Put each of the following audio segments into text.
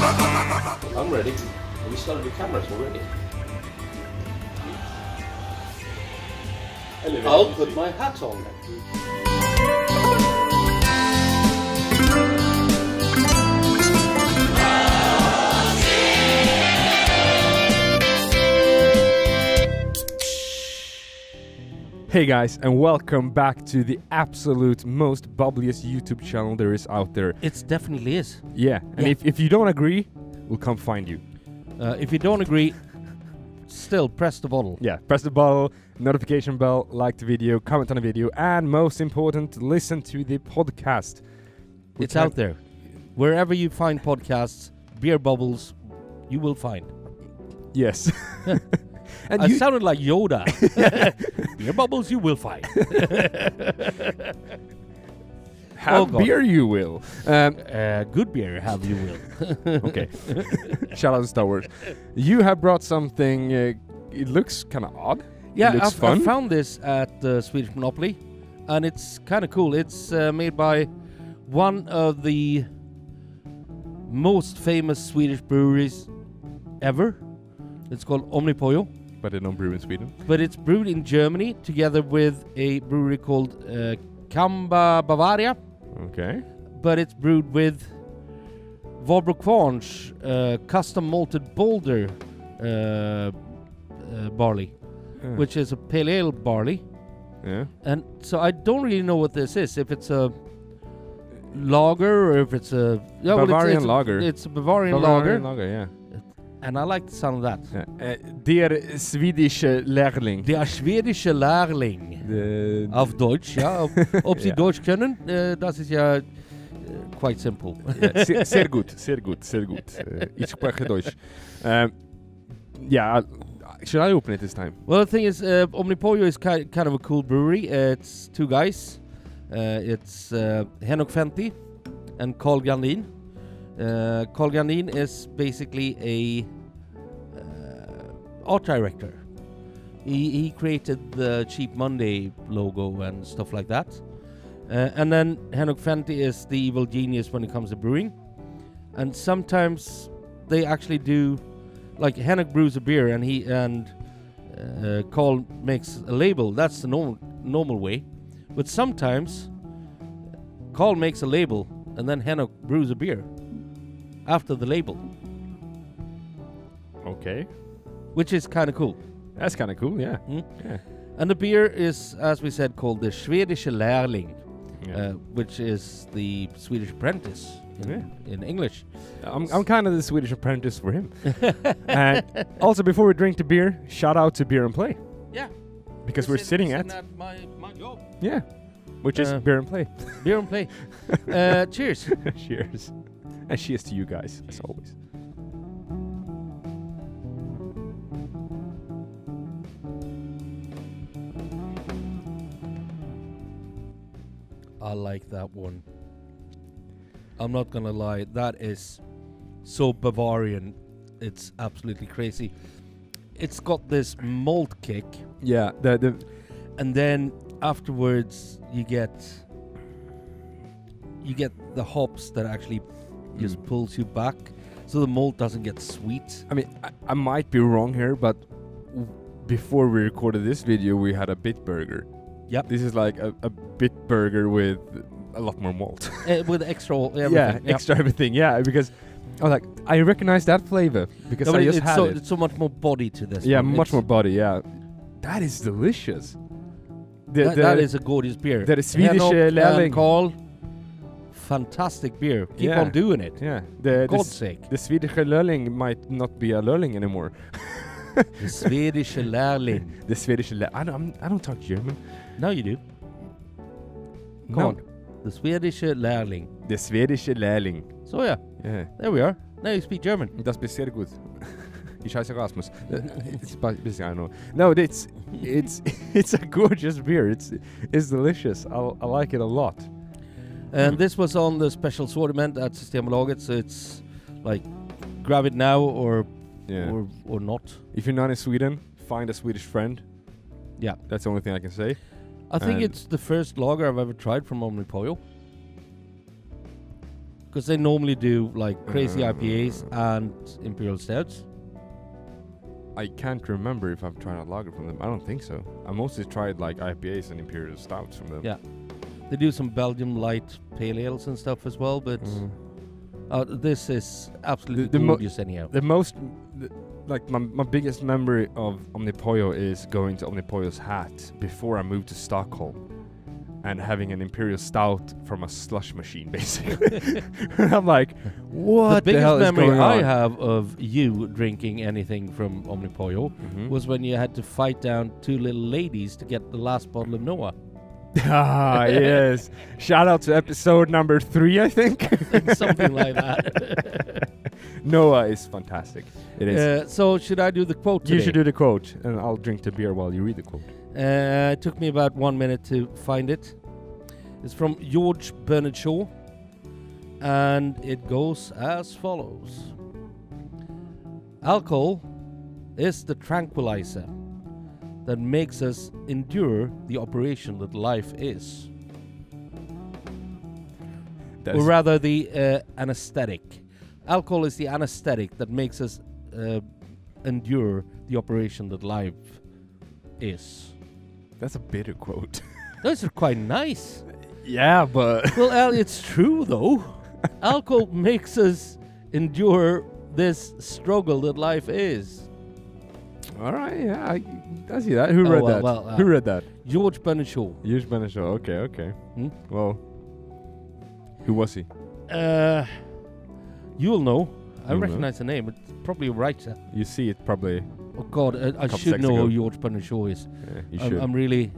I'm ready. We started the cameras already. I'll put my hat on. Hey guys, and welcome back to the absolute most bubbliest YouTube channel there is out there. It definitely is. Yeah, and if you don't agree, we'll come find you. If you don't agree, still press the button. Yeah, press the bell, notification bell, like the video, comment on the video, and most important, listen to the podcast. It's out there. Wherever you find podcasts, beer bubbles, you will find. Yes. And I sounded like Yoda. Beer bubbles you will find. Have beer you will. Good beer have you will. Okay. Shout out to Star Wars. You have brought something, it looks kind of odd. Yeah, it looks fun. I found this at the Swedish Monopoly, and it's kind of cool. It's made by one of the most famous Swedish breweries ever. It's called Omnipollo. But they don't brew in Sweden. But it's brewed in Germany together with a brewery called Camba, Bavaria. Okay. But it's brewed with Valbrokvarns custom malted Boulder barley, which is a pale ale barley. Yeah. And so I don't really know what this is. If it's a lager or if it's a Bavarian lager. It's a Bavarian lager, yeah. And I like the sound of that. Yeah. Der Schwedische Lehrling. Der Schwedische Lehrling. Auf Deutsch, ja. Ob Sie Deutsch können, das ist ja quite simple. Yeah, sehr gut, sehr gut, sehr gut. Ich spreche Deutsch. Yeah, should I open it this time? Well, the thing is, Omnipollo is kind of a cool brewery. It's two guys. It's Henok Fenty and Carl Gandin. Carl Gandin is basically a art director. He created the Cheap Monday logo and stuff like that. And then Henok Fenty is the evil genius when it comes to brewing. And sometimes they actually do, like Henok brews a beer and Carl makes a label. That's the normal way. But sometimes Carl makes a label and then Henok brews a beer after the label. Okay. Which is kind of cool. That's kind of cool, yeah. Yeah. And the beer is, as we said, called the Schwedische Lehrling, which is the Swedish apprentice in English. I'm kind of the Swedish apprentice for him. Also, before we drink the beer, shout out to Beer and Play. Yeah. Because we're sitting at my job. Yeah. Which is Beer and Play. Beer and Play. Cheers. Cheers. And cheers to you guys, as always. I like that one. I'm not gonna lie, that is so Bavarian. It's absolutely crazy. It's got this malt kick. Yeah, and then afterwards you get the hops that actually just pulls you back, so the malt doesn't get sweet. I mean, I might be wrong here, but before we recorded this video, we had a Bitburger. Yep. This is like a Bitburger with a lot more malt. With extra everything. Yeah, extra everything. Yeah, because I was like, I recognize that flavor because I just had it. It's so much more body to this. Yeah, one. much more body. Yeah, that is delicious. That is a gorgeous beer. That is Schwedische Lehrling. Carl, fantastic beer. Keep on doing it. Yeah, for God's sake. The Schwedische Lehrling might not be a Lehrling anymore. The Schwedische Lehrling. The Swedish Lehrling. I don't talk German. No, you do. Come on. The Schwedische Lehrling. The Schwedische Lehrling. So yeah. There we are. Now you speak German. Das bist sehr gut. Ich heiße Rasmus. I don't know. No, it's a gorgeous beer. It's delicious. I like it a lot. And this was on the special assortment at Systembolaget, so it's like grab it now or not. If you're not in Sweden, find a Swedish friend. Yeah, that's the only thing I can say. I think it's the first lager I've ever tried from Omnipollo. Because they normally do like crazy Mm. IPAs and imperial stouts. I can't remember if I've tried a lager from them. I don't think so. I mostly tried like IPAs and imperial stouts from them. Yeah. They do some Belgium light pale ales and stuff as well, but this is absolutely The mo- gorgeous anyhow. The most, like my biggest memory of Omnipollo is going to Omnipollo's hat before I moved to Stockholm and having an imperial stout from a slush machine, basically. I'm like, what the the hell biggest is memory going I on? have of you drinking anything from Omnipollo Mhm. was when you had to fight down two little ladies to get the last bottle of Noah. Ah, yes. Shout out to episode number 3, I think. Something like that. Noah is fantastic. It is. So should I do the quote today? You should do the quote, and I'll drink the beer while you read the quote. It took me about 1 minute to find it. It's from George Bernard Shaw, and it goes as follows. Alcohol is the tranquilizer that makes us endure the operation that life is. Or rather, the anesthetic. Alcohol is the anesthetic that makes us endure the operation that life is. That's a bitter quote. Those are quite nice. Yeah, but Well, Al, it's true though. Alcohol makes us endure this struggle that life is. all right, yeah, I see that. Who read that? Who read that? George Bernard Shaw. Yush Beneshaw. Okay. Hmm? Well, who was he? You'll know. I You'll recognize the name. It's probably a writer. You see it probably. Oh God, I Couple should seconds know ago. who George Bernard Shaw is. Yeah, you should. I'm really.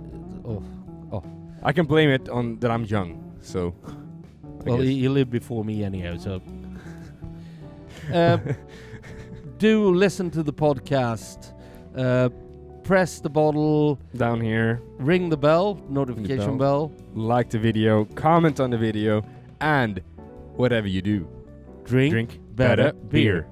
I can blame it on that I'm young. So. I Well, guess. he lived before me anyhow, so. Do listen to the podcast. Press the bottle, down here, ring the bell, notification bell. like the video, comment on the video, and whatever you do, Drink drink better better beer.